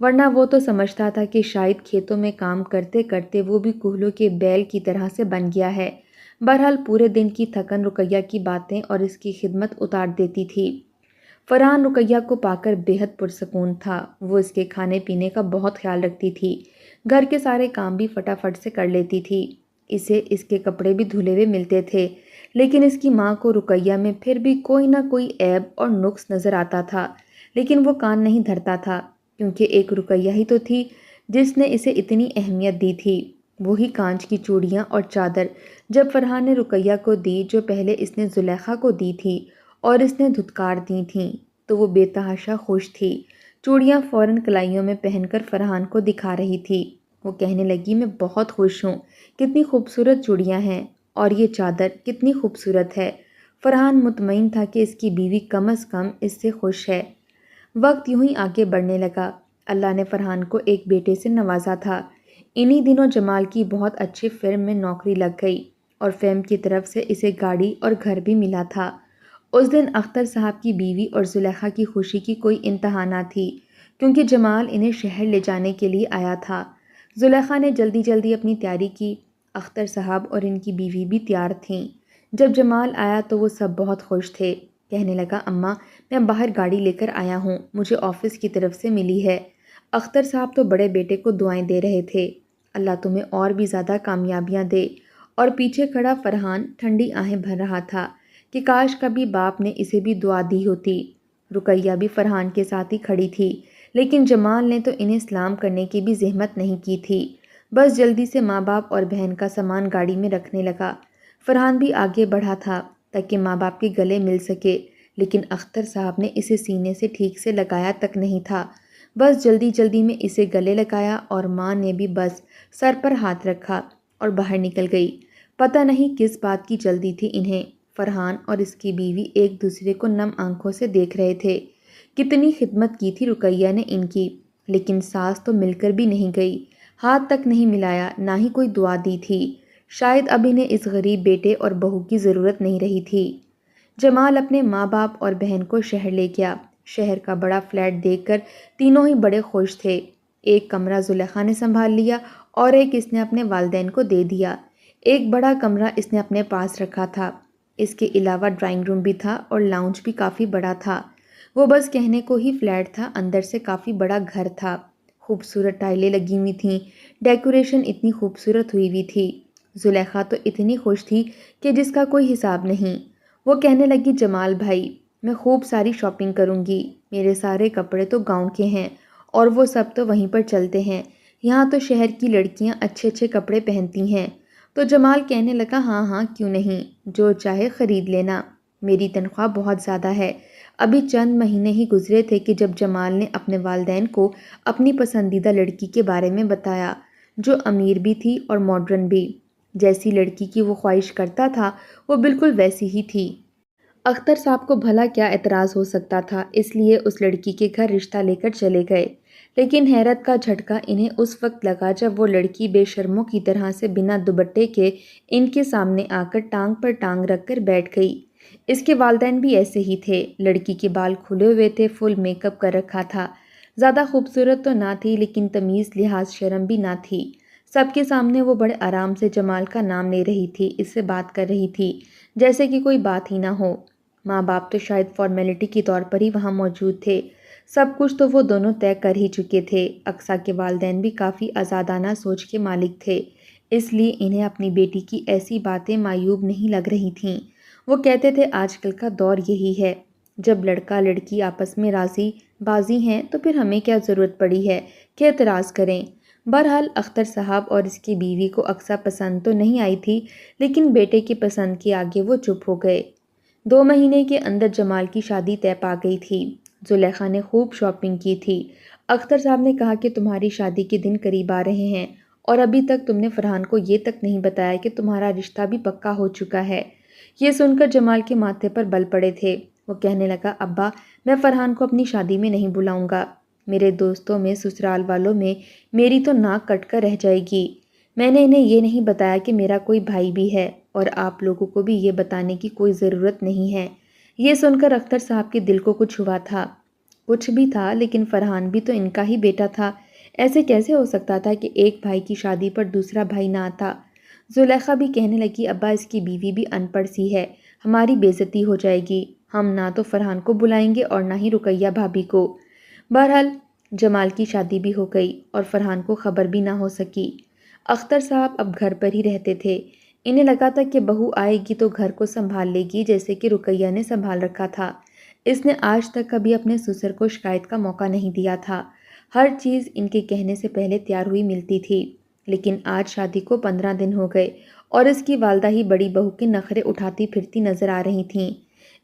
ورنہ وہ تو سمجھتا تھا کہ شاید کھیتوں میں کام کرتے کرتے وہ بھی کوہلوں کے بیل کی طرح سے بن گیا ہے۔ بہرحال پورے دن کی تھکن رقیہ کی باتیں اور اس کی خدمت اتار دیتی تھی۔ فرحان رقیہ کو پا کر بے حد پرسکون تھا۔ وہ اس کے کھانے پینے کا بہت خیال رکھتی تھی، گھر کے سارے کام بھی فٹافٹ سے کر لیتی تھی۔ اسے اس کے کپڑے بھی دھلے ہوئے ملتے تھے، لیکن اس کی ماں کو رقیہ میں پھر بھی کوئی نہ کوئی عیب اور نقص نظر آتا تھا، لیکن وہ کان نہیں دھرتا تھا، کیونکہ ایک رقیہ ہی تو تھی جس نے اسے اتنی اہمیت دی تھی۔ وہی کانچ کی چوڑیاں اور چادر جب فرحان نے رقیہ کو دی، جو پہلے اس نے زلیخا کو دی تھی اور اس نے دھتکار دی تھیں، تو وہ بے تحاشا خوش تھی۔ چوڑیاں فوراً کلائیوں میں پہن کر فرحان کو دکھا رہی تھی۔ وہ کہنے لگی، میں بہت خوش ہوں، کتنی خوبصورت چوڑیاں ہیں، اور یہ چادر کتنی خوبصورت ہے۔ فرحان مطمئن تھا کہ اس کی بیوی کم از کم اس سے خوش ہے۔ وقت یوں ہی آگے بڑھنے لگا۔ اللہ نے فرحان کو ایک بیٹے سے نوازا تھا۔ انہی دنوں جمال کی بہت اچھی فرم میں نوکری لگ گئی اور فرم کی طرف سے اسے گاڑی اور گھر بھی ملا تھا۔ اس دن اختر صاحب کی بیوی اور زلیخا کی خوشی کی کوئی انتہا نہ تھی، کیونکہ جمال انہیں شہر لے جانے کے لیے آیا تھا۔ زلیخا نے جلدی جلدی اپنی تیاری کی۔ اختر صاحب اور ان کی بیوی بھی تیار تھیں۔ جب جمال آیا تو وہ سب بہت خوش تھے۔ کہنے لگا، اماں میں باہر گاڑی لے کر آیا ہوں، مجھے آفس کی طرف سے ملی ہے۔ اختر صاحب تو بڑے بیٹے کو دعائیں دے رہے تھے، اللہ تمہیں اور بھی زیادہ کامیابیاں دے، اور پیچھے کھڑا فرحان ٹھنڈی آہیں بھر رہا تھا کہ کاش کبھی باپ نے اسے بھی دعا دی ہوتی۔ رقیہ بھی فرحان کے ساتھ ہی کھڑی تھی، لیکن جمال نے تو انہیں سلام کرنے کی بھی زحمت نہیں کی تھی، بس جلدی سے ماں باپ اور بہن کا سامان گاڑی میں رکھنے لگا۔ فرحان بھی آگے بڑھا تھا تاکہ ماں باپ کے گلے مل سکے، لیکن اختر صاحب نے اسے سینے سے ٹھیک سے لگایا تک نہیں تھا، بس جلدی جلدی میں اسے گلے لگایا، اور ماں نے بھی بس سر پر ہاتھ رکھا اور باہر نکل گئی۔ پتہ نہیں کس بات کی جلدی تھی انہیں۔ فرحان اور اس کی بیوی ایک دوسرے کو نم آنکھوں سے دیکھ رہے تھے۔ کتنی خدمت کی تھی رقیہ نے ان کی، لیکن ساس تو مل کر بھی نہیں گئی، ہاتھ تک نہیں ملایا، نہ ہی کوئی دعا دی تھی۔ شاید اب انہیں اس غریب بیٹے اور بہو کی ضرورت نہیں رہی تھی۔ جمال اپنے ماں باپ اور بہن کو شہر لے گیا۔ شہر کا بڑا فلیٹ دیکھ کر تینوں ہی بڑے خوش تھے۔ ایک کمرہ زلیخا نے سنبھال لیا اور ایک اس نے اپنے والدین کو دے دیا۔ ایک بڑا کمرہ اس نے اپنے پاس رکھا تھا۔ اس کے علاوہ ڈرائنگ روم بھی تھا اور لاؤنج بھی کافی بڑا تھا۔ وہ بس کہنے کو ہی فلیٹ تھا، اندر سے کافی بڑا گھر تھا۔ خوبصورت ٹائلیں لگی ہوئی تھیں، ڈیکوریشن اتنی خوبصورت ہوئی ہوئی تھی۔ زلیخا تو اتنی خوش تھی کہ جس کا کوئی حساب نہیں۔ وہ کہنے لگی، جمال بھائی میں خوب ساری شاپنگ کروں گی، میرے سارے کپڑے تو گاؤں کے ہیں اور وہ سب تو وہیں پر چلتے ہیں، یہاں تو شہر کی لڑکیاں اچھے اچھے کپڑے پہنتی ہیں۔ تو جمال کہنے لگا، ہاں ہاں کیوں نہیں، جو چاہے خرید لینا، میری تنخواہ بہت زیادہ ہے۔ ابھی چند مہینے ہی گزرے تھے کہ جب جمال نے اپنے والدین کو اپنی پسندیدہ لڑکی کے بارے میں بتایا، جو امیر بھی تھی اور ماڈرن بھی۔ جیسی لڑکی کی وہ خواہش کرتا تھا وہ بالکل ویسی ہی تھی۔ اختر صاحب کو بھلا کیا اعتراض ہو سکتا تھا، اس لیے اس لڑکی کے گھر رشتہ لے کر چلے گئے۔ لیکن حیرت کا جھٹکا انہیں اس وقت لگا جب وہ لڑکی بے شرموں کی طرح سے بنا دوپٹے کے ان کے سامنے آ کر ٹانگ پر ٹانگ رکھ کر بیٹھ گئی۔ اس کے والدین بھی ایسے ہی تھے، لڑکی کے بال کھلے ہوئے تھے، فل میک اپ کر رکھا تھا، زیادہ خوبصورت تو نہ تھی لیکن تمیز لحاظ شرم بھی نہ تھی۔ سب کے سامنے وہ بڑے آرام سے جمال کا نام لے رہی تھی، اس سے بات کر رہی تھی جیسے کہ کوئی بات ہی نہ ہو۔ ماں باپ تو شاید فارمیلٹی کے طور پر ہی وہاں موجود تھے، سب کچھ تو وہ دونوں طے کر ہی چکے تھے۔ اقصیٰ کے والدین بھی کافی آزادانہ سوچ کے مالک تھے، اس لیے انہیں اپنی بیٹی کی ایسی باتیں معیوب نہیں لگ رہی تھیں۔ وہ کہتے تھے آج کل کا دور یہی ہے، جب لڑکا لڑکی آپس میں راضی بازی ہیں تو پھر ہمیں کیا ضرورت پڑی ہے کہ اعتراض کریں۔ بہرحال اختر صاحب اور اس کی بیوی کو اقصیٰ پسند تو نہیں آئی تھی، لیکن بیٹے کی پسند کے آگے وہ چپ ہو گئے۔ 2 مہینے کے اندر جمال کی شادی طے پا گئی تھی۔ زلیخا نے خوب شاپنگ کی تھی۔ اختر صاحب نے کہا کہ تمہاری شادی کے دن قریب آ رہے ہیں اور ابھی تک تم نے فرحان کو یہ تک نہیں بتایا کہ تمہارا رشتہ بھی پکا ہو چکا ہے۔ یہ سن کر جمال کے ماتھے پر بل پڑے تھے۔ وہ کہنے لگا، ابا میں فرحان کو اپنی شادی میں نہیں بلاؤں گا، میرے دوستوں میں سسرال والوں میں میری تو ناک کٹ کر رہ جائے گی۔ میں نے انہیں یہ نہیں بتایا کہ میرا کوئی بھائی بھی ہے، اور آپ لوگوں کو بھی یہ بتانے کی کوئی ضرورت نہیں ہے۔ یہ سن کر اختر صاحب کے دل کو کچھ ہوا تھا۔ کچھ بھی تھا لیکن فرحان بھی تو ان کا ہی بیٹا تھا، ایسے کیسے ہو سکتا تھا کہ ایک بھائی کی شادی پر دوسرا بھائی نہ آتا؟ زلیخا بھی کہنے لگی ابا اس کی بیوی بھی ان پڑھ سی ہے، ہماری بے عزتی ہو جائے گی، ہم نہ تو فرحان کو بلائیں گے اور نہ ہی رقیہ بھابھی کو۔ بہرحال جمال کی شادی بھی ہو گئی اور فرحان کو خبر بھی نہ ہو سکی۔ اختر صاحب اب گھر پر ہی رہتے تھے، انہیں لگا تھا کہ بہو آئے گی تو گھر کو سنبھال لے گی جیسے کہ رقیہ نے سنبھال رکھا تھا۔ اس نے آج تک کبھی اپنے سسر کو شکایت کا موقع نہیں دیا تھا، ہر چیز ان کے کہنے سے پہلے تیار ہوئی ملتی تھی۔ لیکن آج شادی کو 15 دن ہو گئے اور اس کی والدہ ہی بڑی بہو کے نخرے اٹھاتی پھرتی نظر آ رہی تھیں۔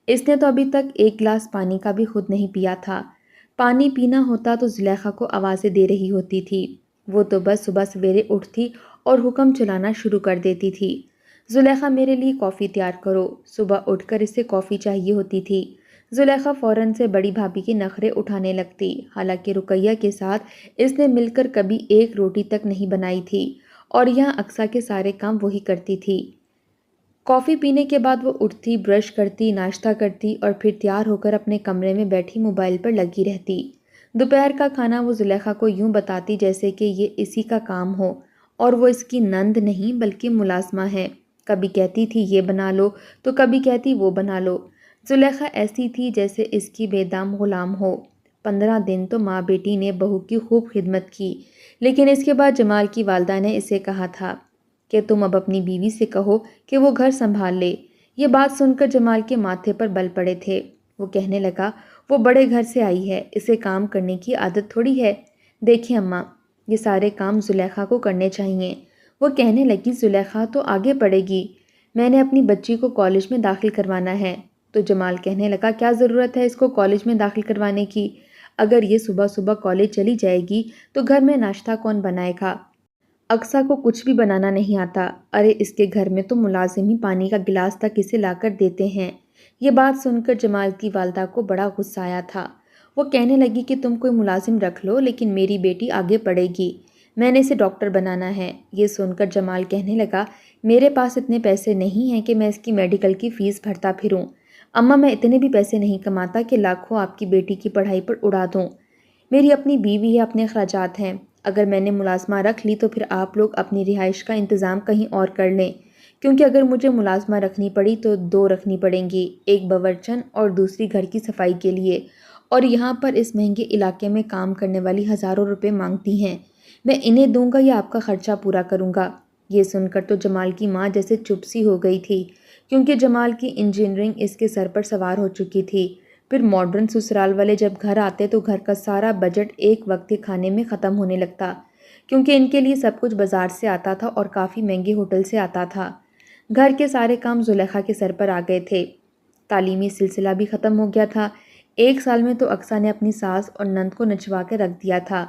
اس نے تو ابھی تک ایک گلاس پانی کا بھی خود نہیں پیا تھا، پانی پینا ہوتا تو زلیخا کو آوازیں دے رہی ہوتی تھی، وہ تو بس صبح سویرے اٹھتی اور حکم چلانا شروع کر دیتی تھی، زلیخا میرے لیے کافی تیار کرو، صبح اٹھ کر اسے کافی چاہیے ہوتی تھی۔ زلیخا فوراً سے بڑی بھابھی کے نخرے اٹھانے لگتی، حالانکہ رقیہ کے ساتھ اس نے مل کر کبھی ایک روٹی تک نہیں بنائی تھی اور یہاں اقصیٰ کے سارے کام وہی کرتی تھی۔ کافی پینے کے بعد وہ اٹھتی، برش کرتی، ناشتہ کرتی اور پھر تیار ہو کر اپنے کمرے میں بیٹھی موبائل پر لگی رہتی۔ دوپہر کا کھانا وہ زلیخا کو یوں بتاتی جیسے کہ یہ اسی کا کام ہو اور وہ اس کی نند نہیں بلکہ ملازمہ ہے، کبھی کہتی تھی یہ بنا لو تو کبھی کہتی وہ بنا لو۔ زلیخا ایسی تھی جیسے اس کی بے دام غلام ہو۔ 15 دن تو ماں بیٹی نے بہو کی خوب خدمت کی، لیکن اس کے بعد جمال کی والدہ نے اسے کہا تھا کہ تم اب اپنی بیوی سے کہو کہ وہ گھر سنبھال لے۔ یہ بات سن کر جمال کے ماتھے پر بل پڑے تھے، وہ کہنے لگا وہ بڑے گھر سے آئی ہے، اسے کام کرنے کی عادت تھوڑی ہے، دیکھیں اماں یہ سارے کام زلیخا کو کرنے چاہیے۔ وہ کہنے لگی زلیخا تو آگے پڑھے گی، میں نے اپنی بچی کو کالج میں داخل کروانا ہے۔ تو جمال کہنے لگا کیا ضرورت ہے اس کو کالج میں داخل کروانے کی؟ اگر یہ صبح صبح کالج چلی جائے گی تو گھر میں ناشتہ کون بنائے گا؟ اقصیٰ کو کچھ بھی بنانا نہیں آتا، ارے اس کے گھر میں تو ملازم ہی پانی کا گلاس تک اسے لا کر دیتے ہیں۔ یہ بات سن کر جمال کی والدہ کو بڑا غصہ آیا تھا، وہ کہنے لگی کہ تم کوئی ملازم رکھ لو لیکن میری بیٹی آگے پڑھے گی، میں نے اسے ڈاکٹر بنانا ہے۔ یہ سن کر جمال کہنے لگا میرے پاس اتنے پیسے نہیں ہیں کہ میں اس کی میڈیکل کی فیس بھرتا پھروں، اماں میں اتنے بھی پیسے نہیں کماتا کہ لاکھوں آپ کی بیٹی کی پڑھائی پر اڑا دوں، میری اپنی بیوی ہے، اپنے اخراجات ہیں، اگر میں نے ملازمہ رکھ لی تو پھر آپ لوگ اپنی رہائش کا انتظام کہیں اور کر لیں، کیونکہ اگر مجھے ملازمہ رکھنی پڑی تو 2 رکھنی پڑیں گی، ایک باورچن اور دوسری گھر کی صفائی کے لیے، اور یہاں پر اس مہنگے علاقے میں کام کرنے والی ہزاروں روپے مانگتی ہیں، میں انہیں دوں گا یا آپ کا خرچہ پورا کروں گا؟ یہ سن کر تو جمال کی ماں جیسے چپ سی ہو گئی تھی، کیونکہ جمال کی انجینئرنگ اس کے سر پر سوار ہو چکی تھی، پھر ماڈرن سسرال والے جب گھر آتے تو گھر کا سارا بجٹ ایک وقت کے کھانے میں ختم ہونے لگتا، کیونکہ ان کے لیے سب کچھ بازار سے آتا تھا اور کافی مہنگے ہوٹل سے آتا تھا۔ گھر کے سارے کام زلیخا کے سر پر آ گئے تھے، تعلیمی سلسلہ بھی ختم ہو گیا تھا، 1 سال میں تو اقصیٰ نے اپنی ساس اور نند کو نچوا کے رکھ دیا تھا،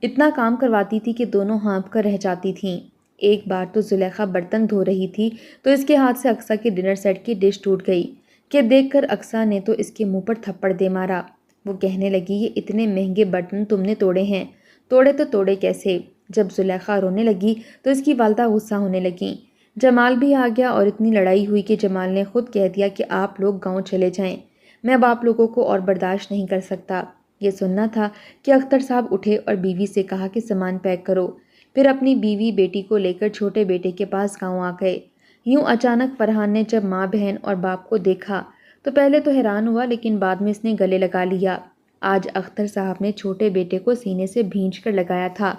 اتنا کام کرواتی تھی کہ دونوں ہانپ کر رہ جاتی تھیں۔ ایک بار تو زلیخا برتن دھو رہی تھی تو اس کے ہاتھ سے اقصیٰ کے ڈنر سیٹ کی ڈش ٹوٹ گئی کہ دیکھ کر اقصیٰ نے تو اس کے منہ پر تھپڑ دے مارا، وہ کہنے لگی یہ اتنے مہنگے برتن تم نے توڑے ہیں، توڑے تو توڑے کیسے؟ جب زلیخا رونے لگی تو اس کی والدہ غصہ ہونے لگیں، جمال بھی آ گیا اور اتنی لڑائی ہوئی کہ جمال نے خود کہہ دیا کہ آپ لوگ گاؤں چلے جائیں، میں اب آپ لوگوں کو اور برداشت نہیں کر سکتا۔ یہ سننا تھا کہ اختر صاحب اٹھے اور بیوی سے کہا کہ سامان پیک کرو، پھر اپنی بیوی بیٹی کو لے کر چھوٹے بیٹے کے پاس گاؤں آ گئے۔ یوں اچانک فرحان نے جب ماں بہن اور باپ کو دیکھا تو پہلے تو حیران ہوا لیکن بعد میں اس نے گلے لگا لیا۔ آج اختر صاحب نے چھوٹے بیٹے کو سینے سے بھینچ کر لگایا تھا،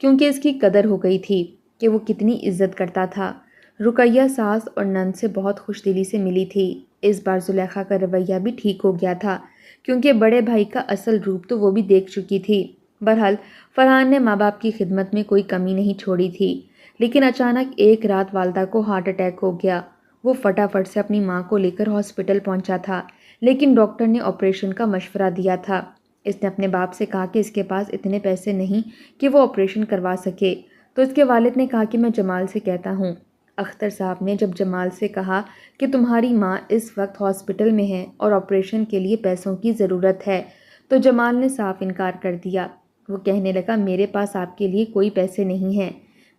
کیونکہ اس کی قدر ہو گئی تھی کہ وہ کتنی عزت کرتا تھا۔ رقیہ ساس اور نند سے بہت خوش دلی سے ملی تھی، اس بار زلیخا کا رویہ بھی ٹھیک ہو گیا تھا، کیونکہ بڑے بھائی کا اصل روپ تو وہ بھی دیکھ چکی تھی۔ بہرحال فرحان نے ماں باپ کی خدمت میں کوئی کمی نہیں چھوڑی تھی، لیکن اچانک ایک رات والدہ کو ہارٹ اٹیک ہو گیا، وہ فٹافٹ سے اپنی ماں کو لے کر ہاسپٹل پہنچا تھا، لیکن ڈاکٹر نے آپریشن کا مشورہ دیا تھا۔ اس نے اپنے باپ سے کہا کہ اس کے پاس اتنے پیسے نہیں کہ وہ آپریشن کروا سکے، تو اس کے والد نے کہا کہ میں جمال سے کہتا ہوں۔ اختر صاحب نے جب جمال سے کہا کہ تمہاری ماں اس وقت ہاسپٹل میں ہے اور آپریشن کے لیے پیسوں کی ضرورت ہے تو جمال نے صاف انکار کر دیا، وہ کہنے لگا میرے پاس آپ کے لیے کوئی پیسے نہیں ہیں،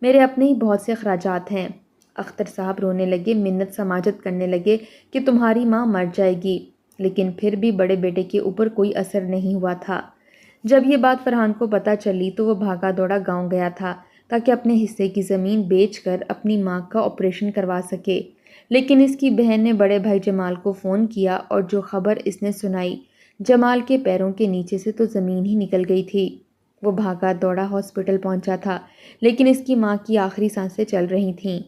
میرے اپنے ہی بہت سے اخراجات ہیں۔ اختر صاحب رونے لگے، منت سماجت کرنے لگے کہ تمہاری ماں مر جائے گی، لیکن پھر بھی بڑے بیٹے کے اوپر کوئی اثر نہیں ہوا تھا۔ جب یہ بات فرحان کو پتہ چلی تو وہ بھاگا دوڑا گاؤں گیا تھا تاکہ اپنے حصے کی زمین بیچ کر اپنی ماں کا آپریشن کروا سکے، لیکن اس کی بہن نے بڑے بھائی جمال کو فون کیا اور جو خبر اس نے سنائی، جمال کے پیروں کے نیچے سے تو زمین ہی نکل گئی تھی۔ وہ بھاگا دوڑا ہاسپٹل پہنچا تھا، لیکن اس کی ماں کی آخری سانسیں چل رہی تھیں۔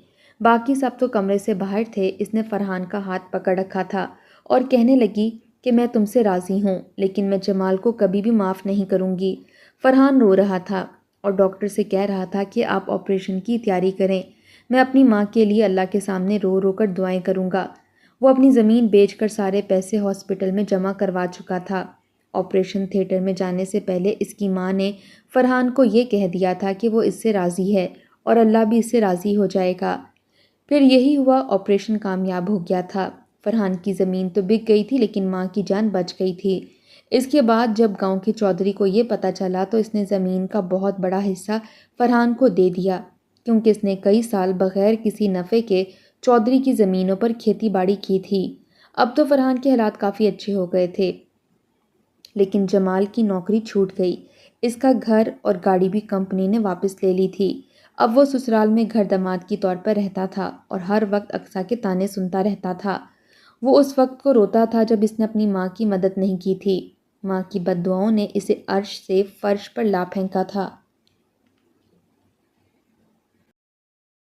باقی سب تو کمرے سے باہر تھے۔ اس نے فرحان کا ہاتھ پکڑ رکھا تھا اور کہنے لگی کہ میں تم سے راضی ہوں، لیکن میں جمال کو کبھی بھی معاف نہیں کروں گی۔ فرحان رو رہا تھا اور ڈاکٹر سے کہہ رہا تھا کہ آپ آپریشن کی تیاری کریں، میں اپنی ماں کے لیے اللہ کے سامنے رو رو کر دعائیں کروں گا۔ وہ اپنی زمین بیچ کر سارے پیسے ہاسپٹل میں جمع کروا چکا تھا۔ آپریشن تھیٹر میں جانے سے پہلے اس کی ماں نے فرحان کو یہ کہہ دیا تھا کہ وہ اس سے راضی ہے اور اللہ بھی اس سے راضی ہو جائے گا۔ پھر یہی ہوا، آپریشن کامیاب ہو گیا تھا۔ فرحان کی زمین تو بک گئی تھی لیکن ماں کی جان بچ گئی تھی۔ اس کے بعد جب گاؤں کے چودھری کو یہ پتہ چلا تو اس نے زمین کا بہت بڑا حصہ فرحان کو دے دیا، کیونکہ اس نے کئی سال بغیر کسی نفع کے چودھری کی زمینوں پر کھیتی باڑی کی تھی۔ اب تو فرحان کے حالات کافی اچھے ہو گئے تھے، لیکن جمال کی نوکری چھوٹ گئی۔ اس کا گھر اور گاڑی بھی کمپنی نے واپس لے لی تھی۔ اب وہ سسرال میں گھر داماد کی طور پر رہتا تھا اور ہر وقت اقصیٰ کے طعنے سنتا رہتا تھا۔ وہ اس وقت کو روتا تھا جب اس نے اپنی ماں کی مدد نہیں کی تھی۔ ماں کی بد دعاؤں نے اسے عرش سے فرش پر لا پھینکا تھا۔